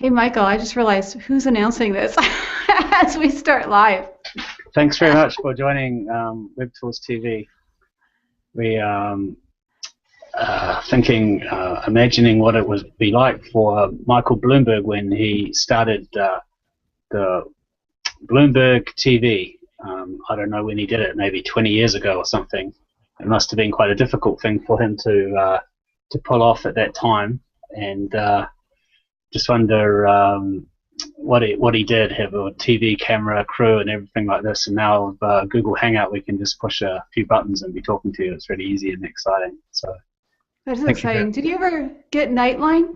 Hey, Michael, I just realized who's announcing this as we start live. Thanks very much for joining Web Tools TV. We imagining what it would be like for Michael Bloomberg when he started the Bloomberg TV. I don't know when he did it, maybe 20 years ago or something. It must have been quite a difficult thing for him to pull off at that time, and just wonder what he did, have a TV camera crew and everything like this, and now with Google Hangout we can just push a few buttons and be talking to you. It's really easy and exciting. So that is exciting. Did you ever get Nightline?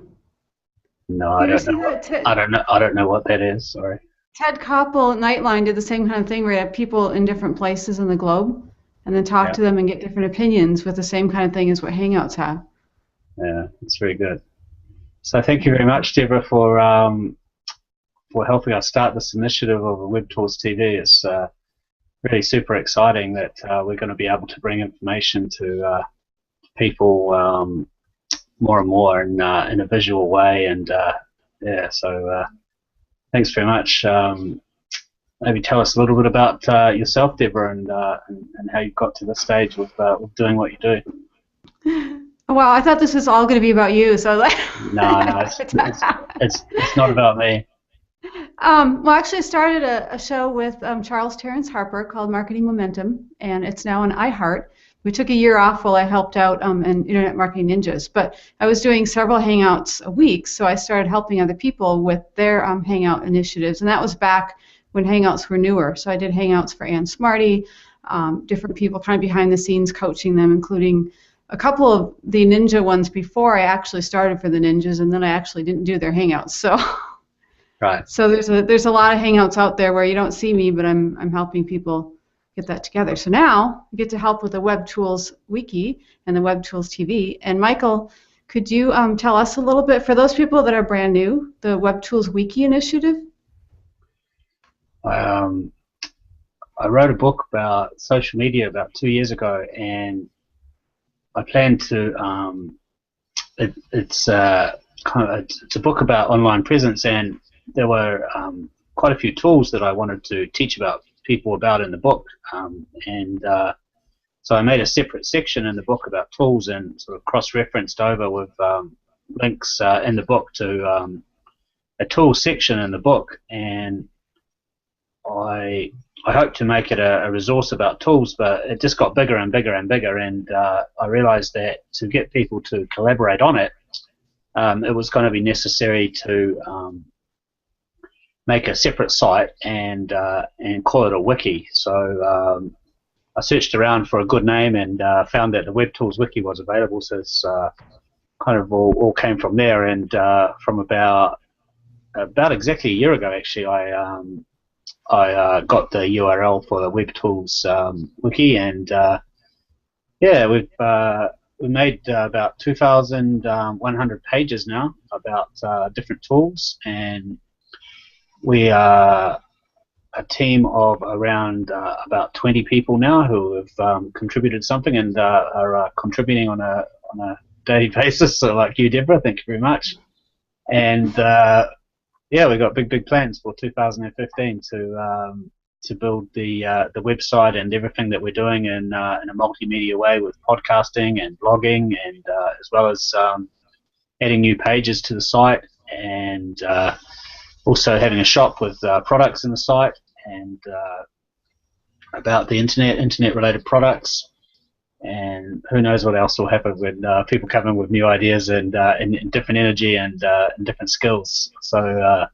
No, I don't know. I don't know what that is. Sorry. Ted Koppel at Nightline did the same kind of thing where you have people in different places in the globe and then talk to them and get different opinions with the same kind of thing as what Hangouts have. Yeah, it's very good. So thank you very much, Deborah, for helping us start this initiative of Web Tools TV. It's really super exciting that we're going to be able to bring information to people more and more in a visual way, and so thanks very much. Maybe tell us a little bit about yourself, Deborah, and how you got to this stage with doing what you do. Well, I thought this was all going to be about you, so like. No, it's not about me. Well, actually, I started a show with Charles Terrence Harper called Marketing Momentum, and it's now on iHeart. We took a year off while I helped out in Internet Marketing Ninjas, but I was doing several Hangouts a week, so I started helping other people with their Hangout initiatives, and that was back when Hangouts were newer. So I did Hangouts for Ann Smarty, different people kind of behind the scenes coaching them, including a couple of the Ninja ones before I actually started for the Ninjas, and then I actually didn't do their Hangouts. So, right. So there's a lot of Hangouts out there where you don't see me, but I'm helping people get that together. So now I get to help with the Web Tools Wiki and the Web Tools TV. And Michael, could you tell us a little bit, for those people that are brand new, the Web Tools Wiki initiative? I wrote a book about social media about 2 years ago, and I plan to. It's a book about online presence, and there were quite a few tools that I wanted to teach people about in the book, so I made a separate section in the book about tools and sort of cross-referenced over with links in the book to a tool section in the book, and I hope to make it a resource about tools, but it just got bigger and bigger and bigger, and I realized that to get people to collaborate on it, it was going to be necessary to make a separate site and call it a wiki. So I searched around for a good name and found that the Web Tools Wiki was available, so it's kind of all came from there, and from about exactly a year ago, actually, I got the URL for the Web Tools Wiki, and we've made about 2,100 pages now about different tools, and we are a team of around about 20 people now who have contributed something and are contributing on a daily basis. So, like you, Deborah, thank you very much. And we've got big plans for 2015 to build the website and everything that we're doing in a multimedia way with podcasting and blogging, and as well as adding new pages to the site, and also having a shop with products in the site, and about the internet-related products, and who knows what else will happen when people come in with new ideas and different energy and different skills. So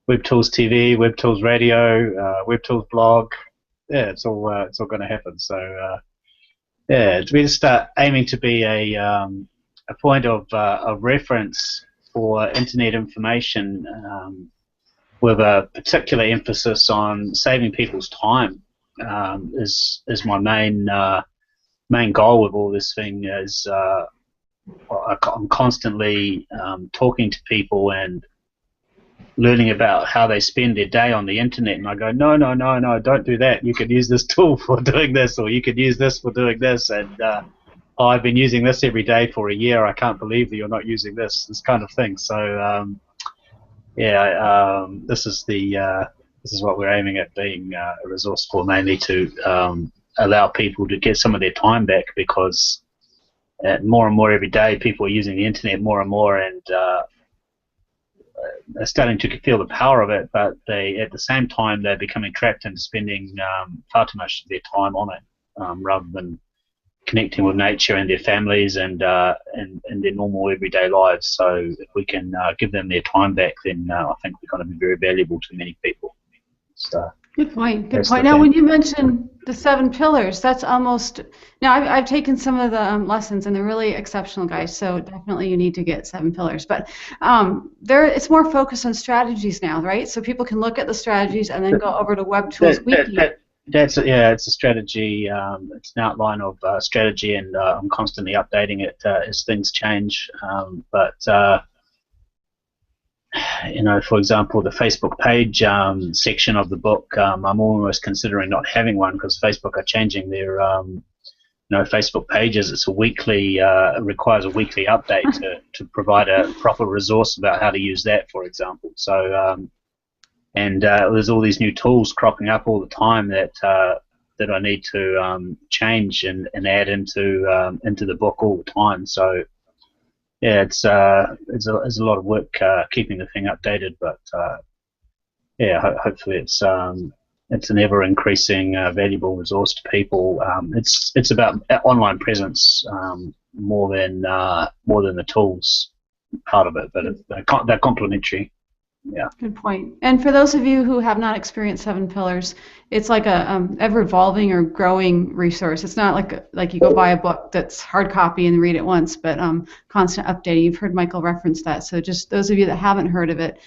Web Tools TV, Web Tools Radio, Web Tools blog, it's all going to happen. So we just start aiming to be a point of reference for internet information, with a particular emphasis on saving people's time. Is my main goal with all this thing. Is I'm constantly talking to people and learning about how they spend their day on the internet, and I go, no, don't do that. You could use this tool for doing this, or you could use this for doing this, and I've been using this every day for a year. I can't believe that you're not using this kind of thing. So Yeah, this is what we're aiming at being a resource for, mainly to allow people to get some of their time back, because more and more every day people are using the internet more and more, and are starting to feel the power of it, but they at the same time they're becoming trapped into spending far too much of their time on it, rather than connecting with nature and their families and their normal everyday lives. So if we can give them their time back, then I think we're going to be very valuable to many people. So Good point. Good that's the point. Now, thing. when you mentioned the 7 pillars, that's almost. Now, I've taken some of the lessons, and they're really exceptional, guys. So definitely, you need to get 7 pillars. But it's more focused on strategies now, right? So people can look at the strategies and then go over to Web Tools Wiki. It's a strategy. It's an outline of strategy, and I'm constantly updating it as things change. For example, the Facebook page section of the book, I'm almost considering not having one, because Facebook are changing their Facebook pages. It's a weekly, it requires a weekly update to provide a proper resource about how to use that, for example. So there's all these new tools cropping up all the time that I need to change and add into the book all the time. So yeah, it's a lot of work keeping the thing updated, but hopefully it's an ever increasing valuable resource to people. It's about online presence more than the tools part of it, but they're complementary. Yeah. Good point. And for those of you who have not experienced 7 pillars, it's like a ever-evolving or growing resource. It's not like you go buy a book that's hard copy and read it once, but constant updating. You've heard Michael reference that. So just those of you that haven't heard of it,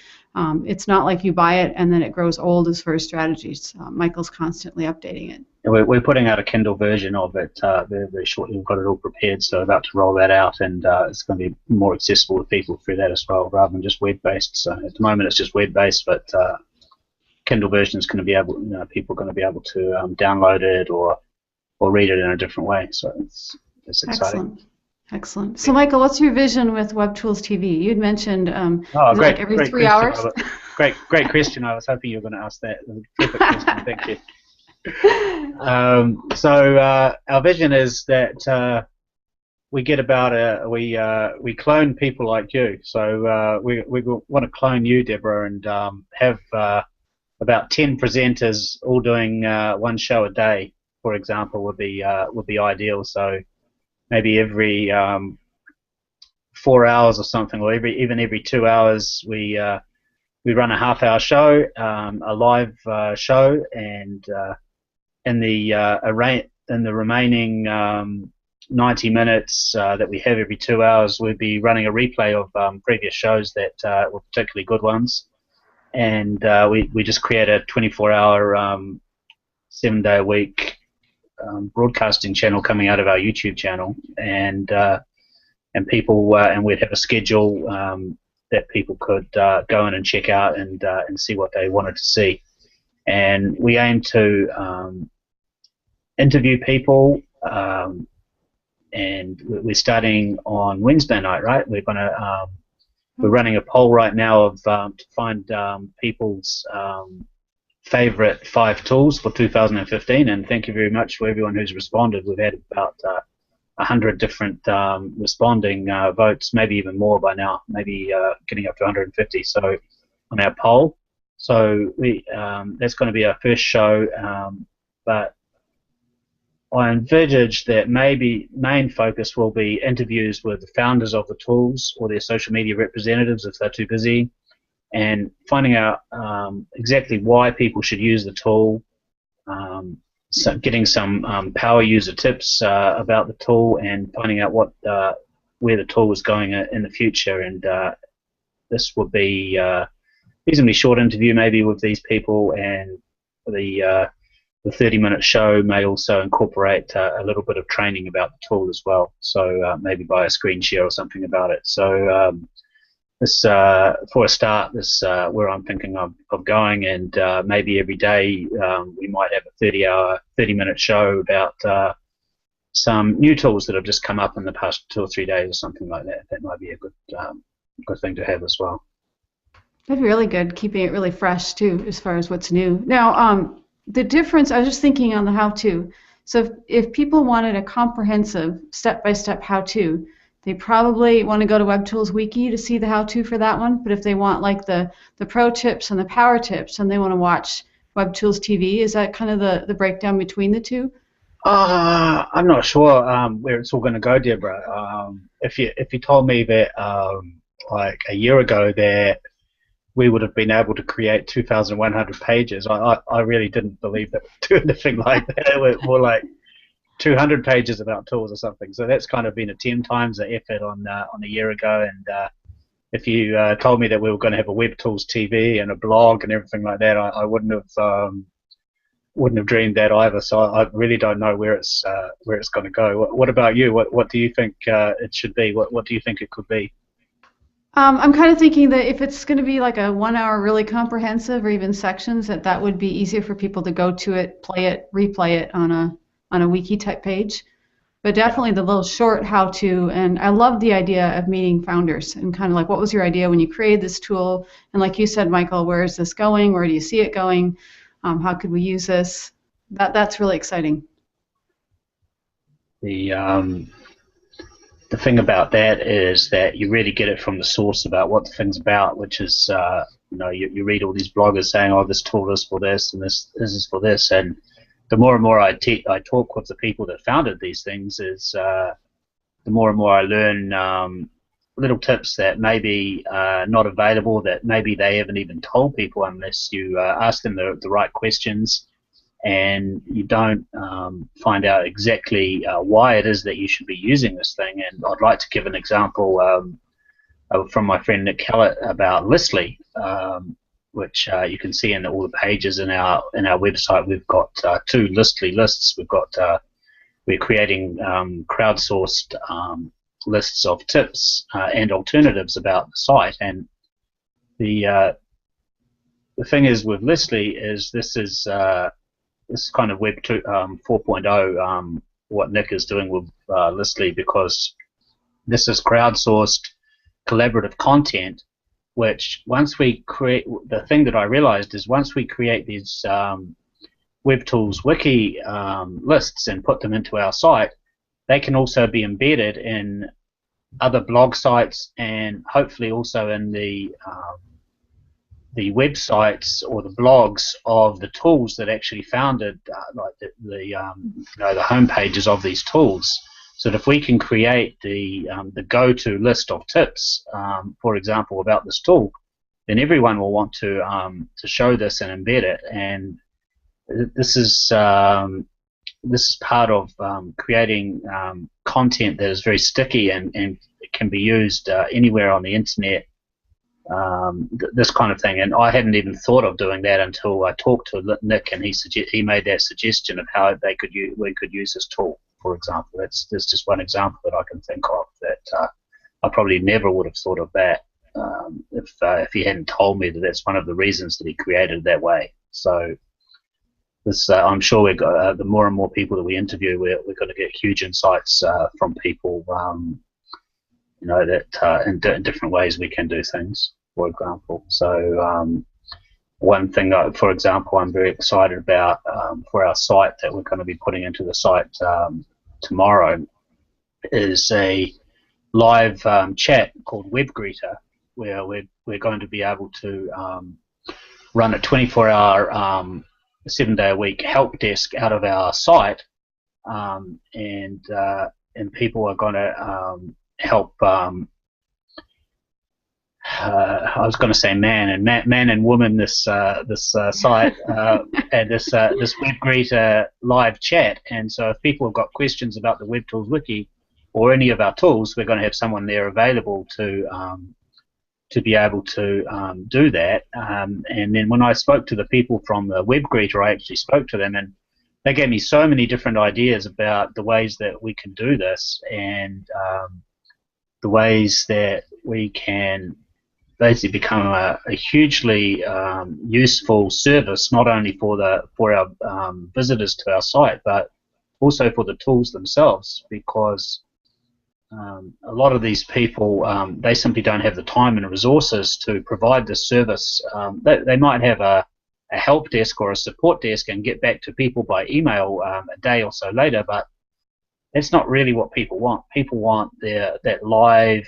it's not like you buy it and then it grows old as far as strategies. Michael's constantly updating it. We're putting out a Kindle version of it very, very shortly. We've got it all prepared, so about to roll that out, and it's going to be more accessible to people through that as well, rather than just web-based. So at the moment it's just web-based, but Kindle version is going to be able, people are going to be able to download it or read it in a different way. So it's exciting. Excellent. So Michael, what's your vision with Web Tools TV? You'd mentioned great, like every 3 hours. Great question. I was hoping you were going to ask that. Perfect question. Thank you. So our vision is that we get about we clone people like you. So we want to clone you, Deborah, and have about 10 presenters all doing one show a day, for example, would be ideal. So maybe every 4 hours or something, or even every 2 hours, we run a half-hour show, a live show, and in the remaining 90 minutes that we have every 2 hours, we'll be running a replay of previous shows that were particularly good ones, and we just create a 24-hour, 7-day-a-week broadcasting channel coming out of our YouTube channel, and people and we'd have a schedule that people could go in and check out and see what they wanted to see, and we aim to interview people, and we're starting on Wednesday night, right? We're running a poll right now of to find people's favorite 5 tools for 2015, and thank you very much for everyone who's responded. We've had about 100 different responding votes, maybe even more by now, maybe getting up to 150. So on our poll, so that's going to be our first show, but I envisage that maybe main focus will be interviews with the founders of the tools or their social media representatives if they're too busy, and finding out exactly why people should use the tool, so getting some power user tips about the tool, and finding out where the tool is going in the future. And this would be a reasonably short interview maybe with these people, and the 30-minute show may also incorporate a little bit of training about the tool as well, so maybe by a screen share or something about it. So this, for a start, this where I'm thinking of going, and maybe every day we might have a 30-minute show about some new tools that have just come up in the past 2 or 3 days or something like that. That might be a good thing to have as well. That'd be really good, keeping it really fresh too, as far as what's new. Now, the difference, I was just thinking on the how-to. So if people wanted a comprehensive step-by-step how-to, they probably want to go to Web Tools Wiki to see the how-to for that one. But if they want like the pro tips and the power tips and they want to watch Web Tools TV, is that kind of the breakdown between the two? I'm not sure where it's all going to go, Deborah. If you told me that like a year ago that we would have been able to create 2,100 pages, I really didn't believe that we'd do anything like that. It was more like 200 pages about tools or something. So that's kind of been a 10 times the effort on a year ago. And if you told me that we were going to have a Web Tools TV and a blog and everything like that, I wouldn't have dreamed that either. So I really don't know where it's going to go. What about you? What do you think it should be? What do you think it could be? I'm kind of thinking that if it's going to be like a 1 hour really comprehensive or even sections, that would be easier for people to go to it, play it, replay it on a wiki type page. But Yeah. definitely the little short how to, and I love the idea of meeting founders and kind of like what was your idea when you created this tool? And like you said, Michael, where is this going? Where do you see it going? How could we use this? That's really exciting. The the thing about that is that you really get it from the source about what the thing's about, which is you read all these bloggers saying, oh, this tool is for this and this is for this, and the more and more I talk with the people that founded these things, is the more and more I learn little tips that maybe not available, that maybe they haven't even told people unless you ask them the right questions, and you don't find out exactly why it is that you should be using this thing. And I'd like to give an example from my friend Nick Kellett about Listly, which you can see in all the pages in our website. We've got two Listly lists. We're creating crowdsourced lists of tips and alternatives about the site. And the thing is with Listly is this is kind of Web 4.0 what Nick is doing with Listly, because this is crowdsourced collaborative content, which once we create, the thing that I realized is once we create these Web Tools Wiki lists and put them into our site, they can also be embedded in other blog sites and hopefully also in the websites or the blogs of the tools that actually founded, like the home pages of these tools. So that if we can create the go-to list of tips, for example, about this tool, then everyone will want to show this and embed it. And this is part of creating content that is very sticky and it can be used anywhere on the internet. This kind of thing, and I hadn't even thought of doing that until I talked to Nick, and he made that suggestion of how we could use this tool. For example, that's just one example that I can think of that I probably never would have thought of that if he hadn't told me that that's one of the reasons that he created it that way. So this, I'm sure we're the more and more people that we interview, we're going to get huge insights from people. That in different ways we can do things, for example. So one thing, for example, I'm very excited about for our site that we're going to be putting into the site tomorrow is a live chat called Web Greeter, where we're going to be able to run a 24-hour, 7-day-a-week help desk out of our site, and people are going to help. I was going to say man and woman this site and this Web Greeter live chat. And so if people have got questions about the Web Tools Wiki or any of our tools, we're going to have someone there available to be able to do that. And then when I spoke to the people from the Web Greeter, I actually spoke to them, and they gave me so many different ideas about the ways that we can do this, and the ways that we can basically become a hugely useful service, not only for our visitors to our site, but also for the tools themselves. Because a lot of these people, they simply don't have the time and resources to provide this service. They might have a help desk or a support desk and get back to people by email a day or so later, but that's not really what people want. People want that live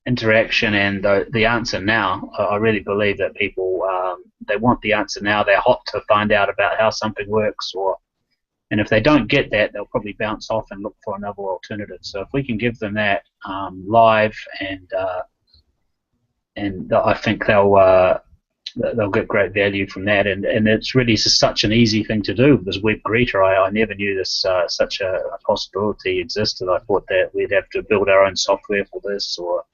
interaction and the answer now. I really believe that people, they want the answer now. They're hot to find out about how something works, and if they don't get that, they'll probably bounce off and look for another alternative. So if we can give them that live, and I think they'll get great value from that. And it's really just such an easy thing to do. This web greeter, I never knew this such a possibility existed. I thought that we'd have to build our own software for this, or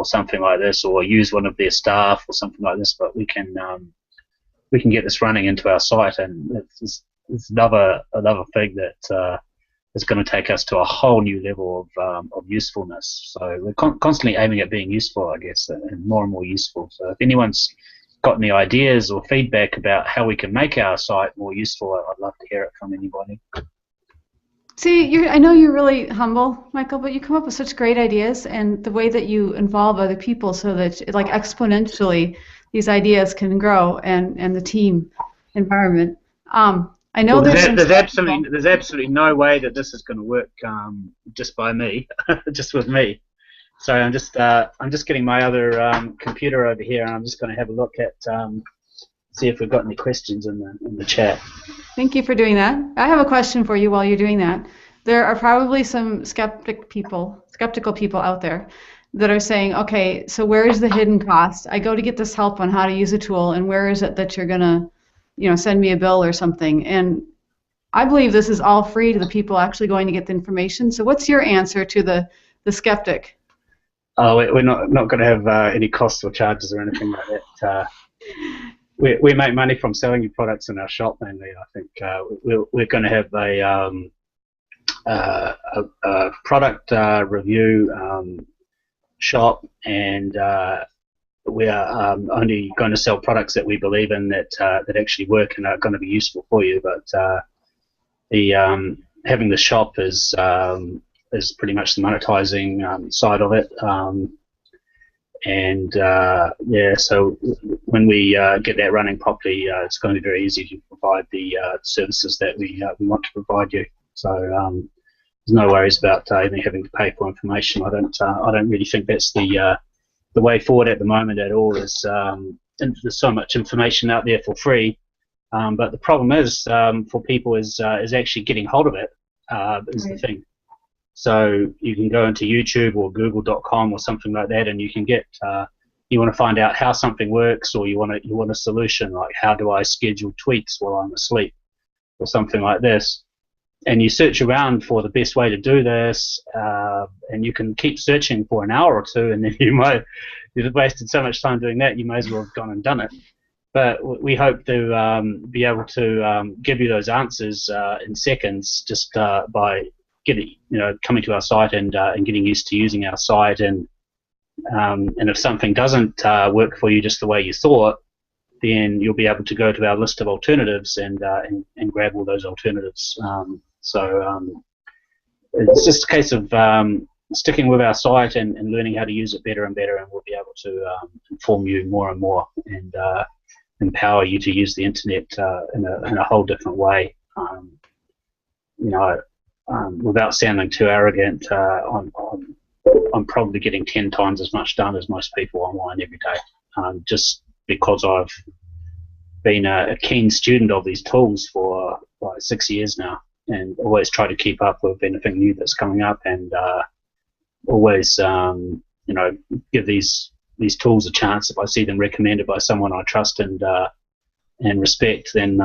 something like this, or use one of their staff or something like this. But we can get this running into our site, and it's another thing that is going to take us to a whole new level of usefulness. So we're constantly aiming at being useful, I guess, and more useful. So if anyone's got any ideas or feedback about how we can make our site more useful, I'd love to hear it from anybody. See, I know you're really humble, Michael, but you come up with such great ideas, and the way that you involve other people so that, like, exponentially these ideas can grow, and the team environment. I know there's absolutely no way that this is going to work just by me, just with me. So I'm just getting my other computer over here, and I'm just going to have a look at see if we've got any questions in the chat. Thank you for doing that. I have a question for you while you're doing that. There are probably some skeptical people out there that are saying, okay, so where is the hidden cost? I go to get this help on how to use a tool, and where is it that you're gonna, send me a bill or something? And I believe this is all free to the people actually going to get the information. So what's your answer to the skeptic? Oh, we're not going to have any costs or charges or anything like that. We make money from selling your products in our shop mainly. I think we're going to have a product review shop, and we are only going to sell products that we believe in, that actually work and are going to be useful for you. But having the shop is pretty much the monetizing side of it. So when we get that running properly, it's going to be very easy to provide the services that we want to provide you. So there's no worries about even having to pay for information. I don't really think that's the way forward at the moment at all. There's so much information out there for free, but the problem is for people is actually getting hold of it is the thing. So you can go into YouTube or Google.com or something like that, and you can get you want to find out how something works, or you want a solution, like how do I schedule tweets while I'm asleep, or something like this. And you search around for the best way to do this, and you can keep searching for an hour or two, and then you've wasted so much time doing that, you may as well have gone and done it. But we hope to be able to give you those answers in seconds, just by coming to our site and getting used to using our site. And if something doesn't work for you just the way you thought, then you'll be able to go to our list of alternatives and grab all those alternatives. It's just a case of sticking with our site and learning how to use it better and better, and we'll be able to inform you more and more, and empower you to use the internet in a whole different way. Without sounding too arrogant, I'm probably getting 10 times as much done as most people online every day, just because I've been a keen student of these tools for like 6 years now, and always try to keep up with anything new that's coming up, and always give these tools a chance. If I see them recommended by someone I trust and respect, then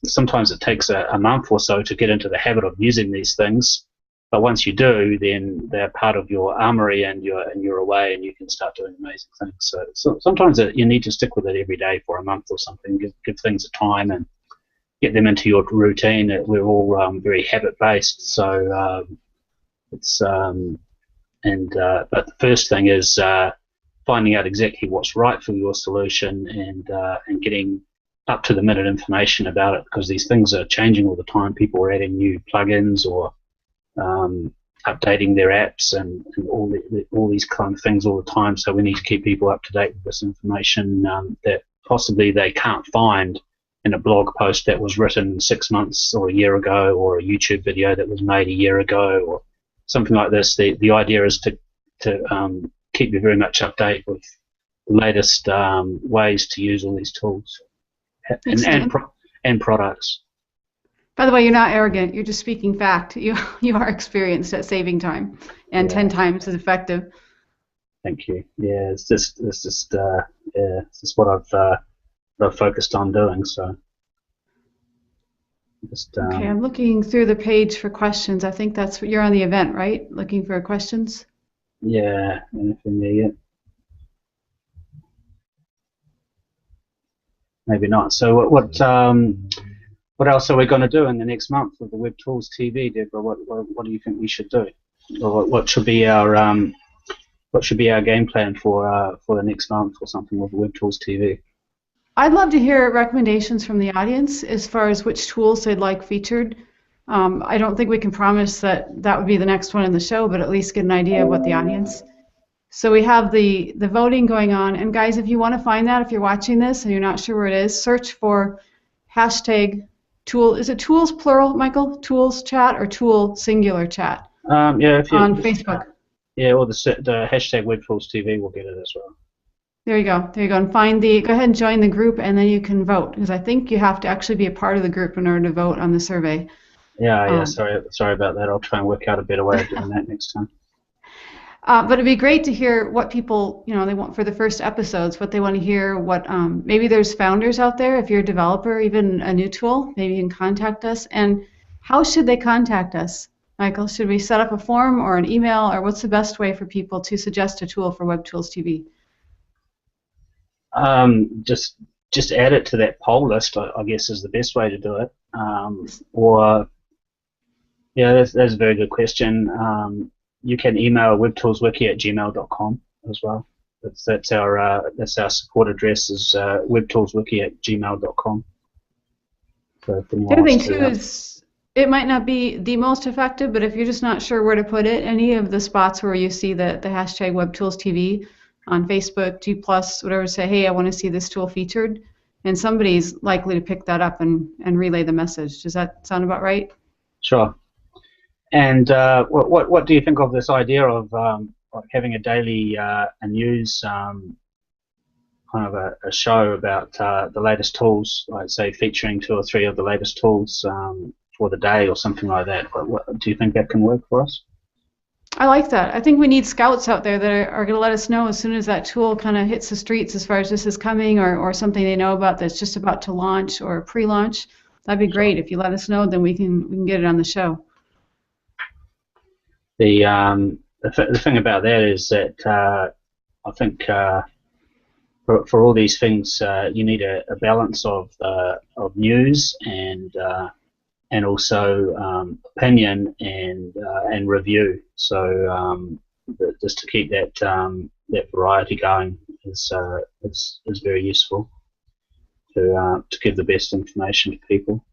sometimes it takes a month or so to get into the habit of using these things. But once you do, then they're part of your armory, and you're away, and you can start doing amazing things. So sometimes you need to stick with it every day for a month or something. Give things a time and get them into your routine. We're all very habit-based, so but the first thing is finding out exactly what's right for your solution, and getting up to the minute information about it, because these things are changing all the time. People are adding new plugins or updating their apps and all these kind of things all the time. So we need to keep people up to date with this information that possibly they can't find in a blog post that was written 6 months or a year ago, or a YouTube video that was made a year ago, or something like this. The idea is to keep you very much updated with the latest ways to use all these tools and products. By the way, you're not arrogant. You're just speaking fact. You are experienced at saving time, and 10 times as effective. Thank you. Yeah, it's just what I've focused on doing. So. Okay, I'm looking through the page for questions. I think that's you're on the event, right? Looking for questions. Yeah, anything there yet? Maybe not. So what else are we going to do in the next month with the Web Tools TV, Deborah? What do you think we should do? Or what should be our game plan for the next month or something with the Web Tools TV? I'd love to hear recommendations from the audience as far as which tools they'd like featured. I don't think we can promise that would be the next one in the show, but at least get an idea of what the audience. So we have the voting going on, and guys, if you want to find that, if you're watching this and you're not sure where it is, search for hashtag tool. Is it tools plural, Michael? Tools chat or tool singular chat? Yeah, on Facebook. Yeah, or the hashtag Web Tools TV will get it as well. There you go. There you go. And go ahead and join the group, and then you can vote, because I think you have to actually be a part of the group in order to vote on the survey. Yeah. Sorry about that. I'll try and work out a better way of doing that next time. But it'd be great to hear what people, they want for the first episodes, what they want to hear, what maybe there's founders out there. If you're a developer, even a new tool, maybe you can contact us. And how should they contact us, Michael? Should we set up a form or an email, or what's the best way for people to suggest a tool for Web Tools TV? Just add it to that poll list, I guess, is the best way to do it. That's a very good question. You can email webtoolswiki@gmail.com as well. That's our support address is webtoolswiki@gmail.com. So the other thing too is it might not be the most effective, but if you're just not sure where to put it, any of the spots where you see the hashtag WebToolsTV on Facebook, G+, whatever, say, hey, I want to see this tool featured, and somebody's likely to pick that up and relay the message. Does that sound about right? Sure. And what do you think of this idea of having a daily news kind of a show about the latest tools, like say featuring 2 or 3 of the latest tools for the day or something like that? Do you think that can work for us? I like that. I think we need scouts out there that are going to let us know as soon as that tool kind of hits the streets, as far as this is coming or something they know about that's just about to launch or pre-launch. That'd be great. If you let us know, then we can get it on the show. The thing about that is that I think for all these things you need a balance of news and also opinion and review. So just to keep that variety going is very useful to give the best information to people.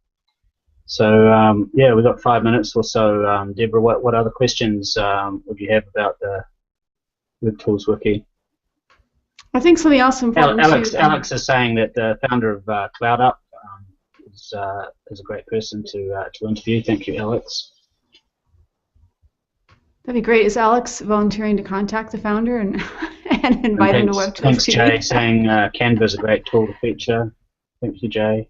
So we've got 5 minutes or so. Deborah, what other questions would you have about the Web Tools Wiki? I think something else important. Alex is saying that the founder of CloudUp is a great person to interview. Thank you, Alex. That'd be great. Is Alex volunteering to contact the founder and invite him to Web Tools? Thanks, Jay, saying Canva is a great tool to feature. Thank you, Jay.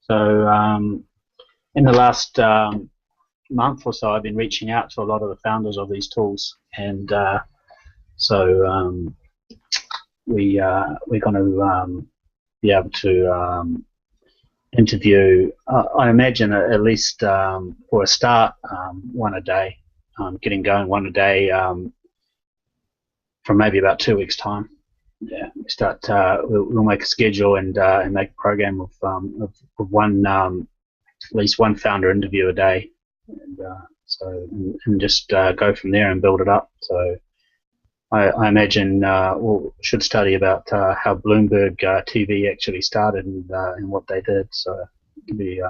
So in the last month or so, I've been reaching out to a lot of the founders of these tools, and so we're going to be able to interview, I imagine, at least for a start, one a day, getting going one a day from maybe about 2 weeks' time. Yeah, we'll make a schedule and make a program of one at least one founder interview a day, and just go from there and build it up. So I imagine we should study about how Bloomberg TV actually started and what they did. So it'll be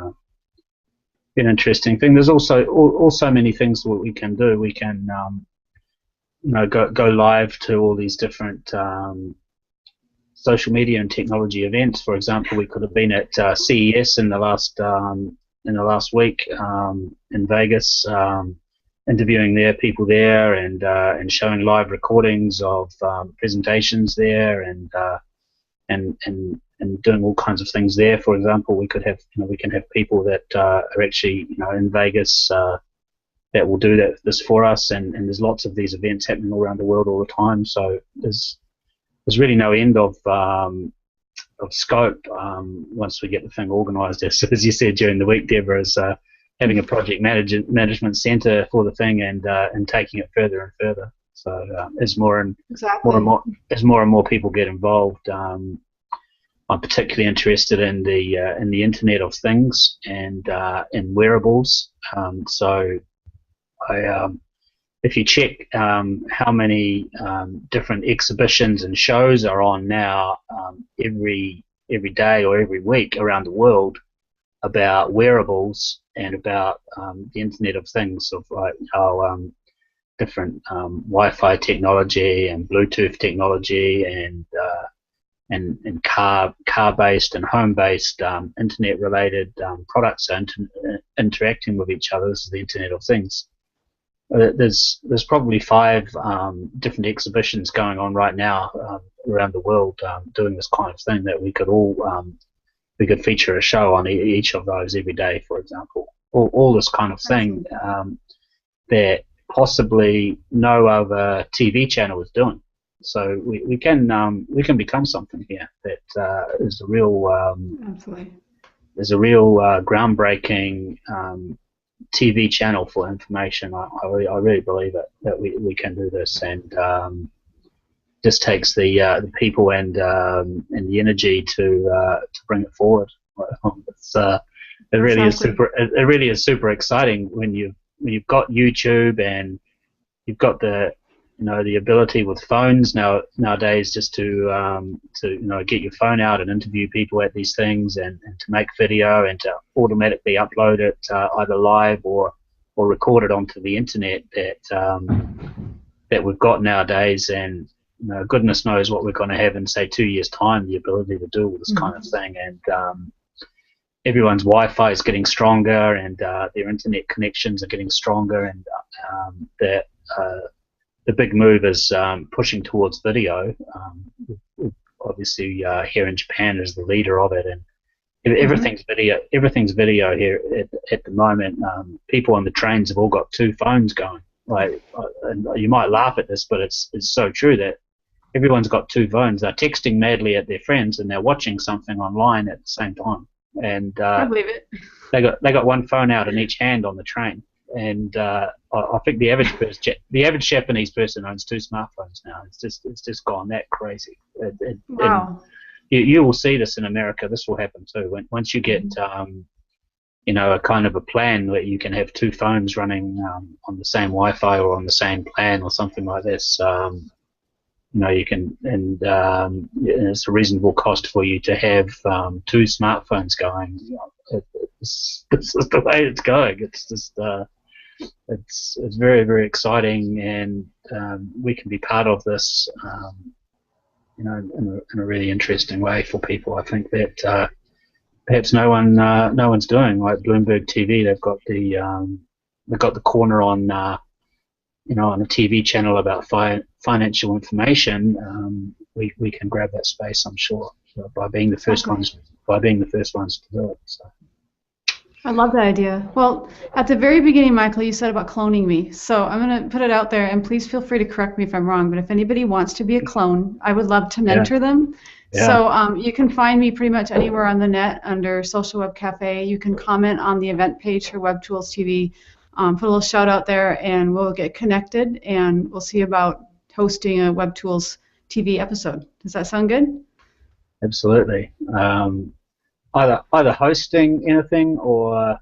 an interesting thing. There's also many things that we can do. We can go live to all these different social media and technology events. For example, we could have been at CES in the last week in Vegas, interviewing people there, and showing live recordings of presentations there, and doing all kinds of things there. For example, we can have people that are actually in Vegas that will do this for us, and there's lots of these events happening all around the world all the time. So there's really no end of scope once we get the thing organised. As you said during the week, Deborah, is having a project management centre for the thing, and taking it further and further. So as more and more people get involved, I'm particularly interested in the Internet of Things and in wearables. So if you check how many different exhibitions and shows are on now every day or every week around the world about wearables and about the Internet of Things, of like how different Wi-Fi technology and Bluetooth technology and car-based and home-based internet-related products are interacting with each other. This is the Internet of Things. There's probably 5 different exhibitions going on right now around the world doing this kind of thing, that we could feature a show on each of those every day, for example. All this kind of thing that possibly no other TV channel is doing. So we can become something here that is a real Absolutely. Is a real groundbreaking TV channel for information. I really believe it, that we can do this, and just takes the people and the energy to bring it forward. It really is super exciting when you've got YouTube, and you've got the ability with phones nowadays just to get your phone out and interview people at these things, and to make video, and to automatically upload it either live or record it onto the internet that we've got nowadays. And goodness knows what we're going to have in, say, 2 years' time, the ability to do all this kind of thing. And everyone's Wi-Fi is getting stronger, and their internet connections are getting stronger, and the big move is pushing towards video. Obviously, here in Japan is the leader of it, and everything's video. Everything's video here at the moment. People on the trains have all got 2 phones going. And you might laugh at this, but it's so true that everyone's got 2 phones. They're texting madly at their friends, and they're watching something online at the same time. And I believe it. They got 1 phone out in each hand on the train. And I think the average Japanese person owns 2 smartphones now. It's just gone that crazy. Wow. You will see this in America. This will happen too. Once you get a kind of a plan that you can have 2 phones running on the same Wi-Fi or on the same plan or something like this. You can, and it's a reasonable cost for you to have 2 smartphones going. This is the way it's going. It's just it's very, very exciting, and we can be part of this, in a really interesting way for people. I think that perhaps no one's doing, like Bloomberg TV. They've got the corner on on a TV channel about financial information. We can grab that space, I'm sure, by being the first ones to do it. So. I love that idea. Well, at the very beginning, Michael, you said about cloning me. So I'm going to put it out there, and please feel free to correct me if I'm wrong, but if anybody wants to be a clone, I would love to mentor them. Yeah. So you can find me pretty much anywhere on the net under Social Web Cafe. You can comment on the event page for Web Tools TV. Put a little shout out there, and we'll get connected, and we'll see about hosting a Web Tools TV episode. Does that sound good? Absolutely. Either hosting anything, or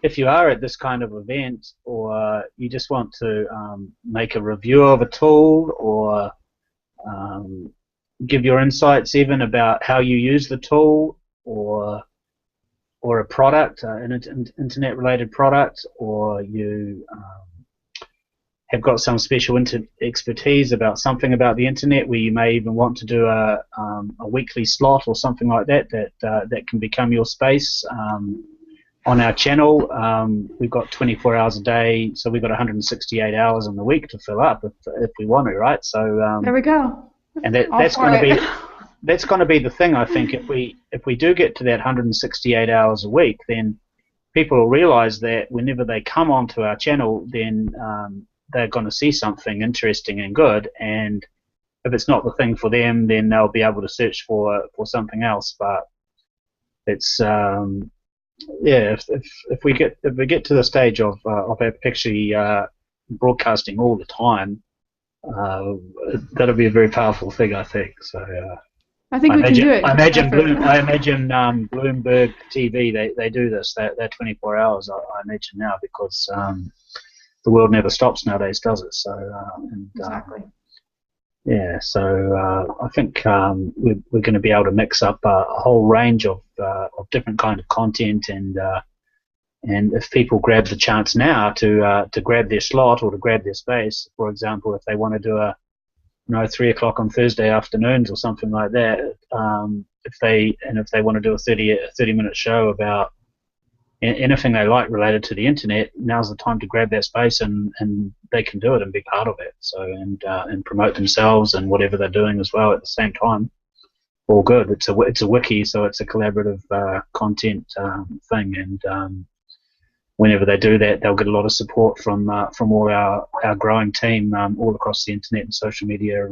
if you are at this kind of event, or you just want to make a review of a tool, or give your insights even about how you use the tool, or or a product, an internet-related product, or you have got some special expertise about something about the internet, where you may even want to do a weekly slot or something like that that can become your space. On our channel, we've got 24 hours a day, so we've got 168 hours in the week to fill up if we want to, right? So there we go. And that's going to be the thing, I think. If we do get to that 168 hours a week, then people will realize that whenever they come onto our channel, then they're going to see something interesting and good, and if it's not the thing for them, then they'll be able to search for something else. But it's if we get to the stage of actually broadcasting all the time, that'll be a very powerful thing, I think. So I think we can do it. I imagine Bloomberg TV, they do this. They're 24 hours. I imagine now, because the world never stops nowadays, does it? So exactly. Yeah, so I think we're going to be able to mix up a whole range of different kind of content, and if people grab the chance now to grab their slot or to grab their space, for example, if they want to do a 3 o'clock on Thursday afternoons or something like that, if they want to do a 30-minute show about anything they like related to the internet, now's the time to grab that space, and they can do it and be part of it. So and promote themselves and whatever they're doing as well at the same time. All good. It's a wiki, so it's a collaborative content thing, and whenever they do that, they'll get a lot of support from all our growing team all across the internet and social media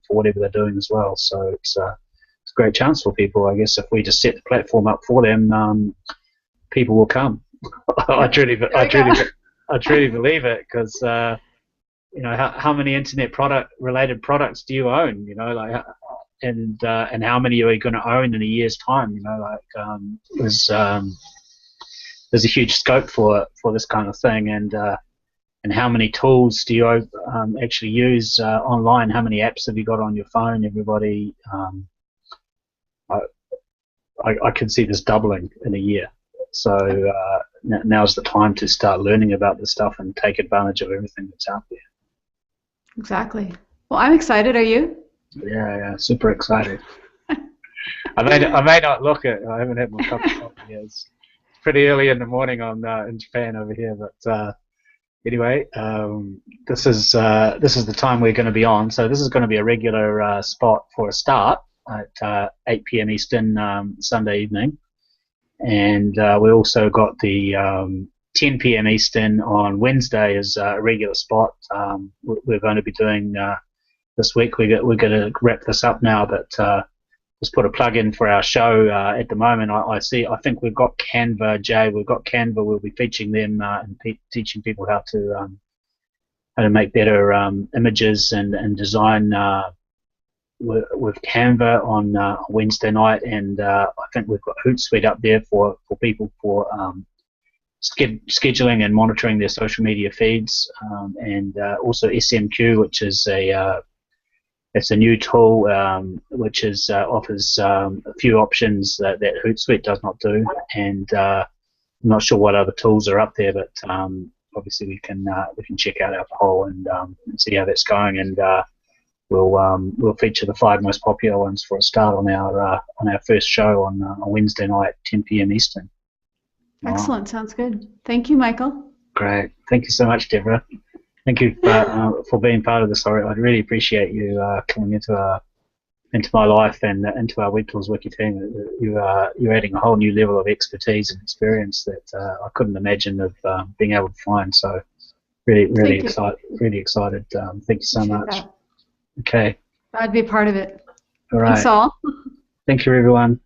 for whatever they're doing as well. So it's a great chance for people, I guess, if we just set the platform up for them. People will come. I truly believe it, because how many internet related products do you own? And how many are you going to own in a year's time? There's a huge scope for this kind of thing, and how many tools do you actually use online? How many apps have you got on your phone? Everybody, I can see this doubling in a year. So now's the time to start learning about this stuff and take advantage of everything that's out there. Exactly. Well, I'm excited. Are you? Yeah, super excited. I may not look it. I haven't had my cup of coffee yet. It's pretty early in the morning in Japan over here, but anyway, this is the time we're going to be on. So this is going to be a regular spot for a start at 8 p.m. Eastern Sunday evening. And we also got the 10 p.m. Eastern on Wednesday as a regular spot. We're going to be doing this week. We're going to wrap this up now, but just put a plug in for our show at the moment. I think we've got Canva, Jay. We've got Canva. We'll be featuring them and teaching people how to make better images and design with Canva on Wednesday night, and I think we've got Hootsuite up there for people for scheduling and monitoring their social media feeds, and also SMQ, which is it's a new tool which offers a few options that Hootsuite does not do, and I'm not sure what other tools are up there, but obviously we can check out our poll and see how that's going, and we'll feature the 5 most popular ones for a start on our first show on Wednesday night, 10 p.m. Eastern. Excellent. Sounds good. Thank you, Michael. Great. Thank you so much, Deborah. Thank you for being part of this. I really appreciate you coming into my life and into our Web Tools Wiki team. You're adding a whole new level of expertise and experience that I couldn't imagine of being able to find. So really excited. Thank you so much. Okay. I'd be a part of it. All right. Thanks all. Thank you, everyone.